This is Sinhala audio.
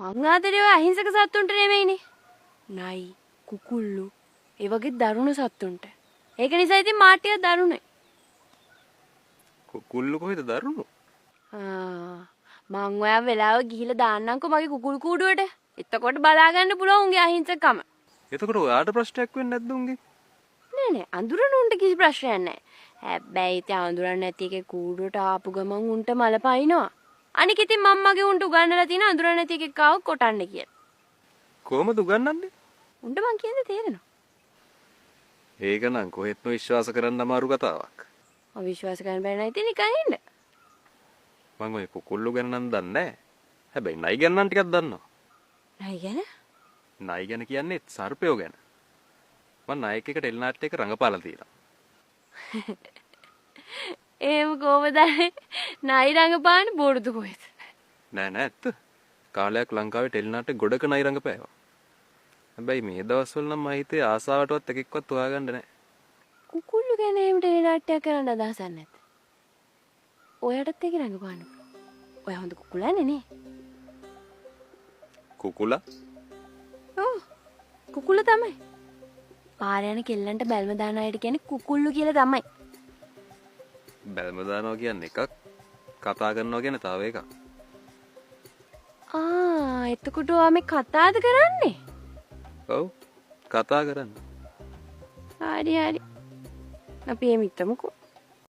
මං ආදරේ ඔය අහිංසක සත්තුන්ට නෙමෙයිනේ. නයි, කුකුල්ලු, ඒ වගේ දරුණු සත්තුන්ට. ඒක නිසා ඉතින් මාටිය දරුණුයි. කුකුල්ලු කොහෙද දරුණු? මං ඔයා වෙලාව ගිහිල්ලා දාන්නම්කෝ මගේ කුකුල් කූඩුවට. එතකොට බලා ගන්න පුළුවන් උන්ගේ අහිංසකම. එතකොට ඔයාට ප්‍රශ්නයක් වෙන්නේ නැද්ද උන්ගේ? නෑ අඳුරන උන්ට කිසි ප්‍රශ්නයක් නෑ. හැබැයි ඉතින් අඳුරන්නේ නැති එකේ කූඩුවට ආපු ගමන් උන්ට මල පයින්නවා. අනික ඉතින් මම්මගේ උන්ට උගන්වලා තියෙන අඳුරන්නේ නැති එකෙක් ආව කොටන්න කියලා. කොහමද උගන්වන්නේ? උන්ට මං කියන්නේ තේරෙනවා. ඒක නම් කොහෙත්ම විශ්වාස කරන්න අමාරු කතාවක්. අවිශ්වාස කරන්න බැරි නම් ඉතින් නිකන් ඉන්න. මම ඔය කුකුල්ලු ගැන නම් දන්නේ නැහැ. හැබැයි නයි ගැන නම් ටිකක් දන්නවා. නයි ගැන? නයි ගැන කියන්නේ සර්පයෝ ගැන. මම නායක එක ටෙලිනාට්‍ය එක රඟපාලා තියෙනවා. එහෙම කොහමද නයි රඟපාන්න බොරුද කොහෙද? නෑ ඇත්ත. කාලයක් ලංකාවේ ටෙලිනාට්‍ය ගොඩක නයි රඟපෑවා. හැබැයි මේ දවස්වල නම් මම හිතේ ආසාවටවත් එකෙක්වත් හොයාගන්න නැහැ. කුකුල්ලු ගැන එහෙම ටෙලිනාට්‍යයක් කරන්න අදහසක් නැද්ද? ඔයාටත් ඒක රඟපාන්න. ඔයා හොඳ කුකුලානේ නේ? කුකුලා? ඔව්. කුකුල තමයි. පාර යන කෙල්ලන්ට බැල්ම දාන අයට කියන්නේ කුකුල්ලු කියලා තමයි. බැල්ම දානවා කියන්නේ එකක්, කතා කරනවා කියන්නේ තව එකක්. එතකොට ඔයා මේ කතාද කරන්නේ? ඔව්. කතා කරන්න. හරි. අපි එමු හිටමුකෝ.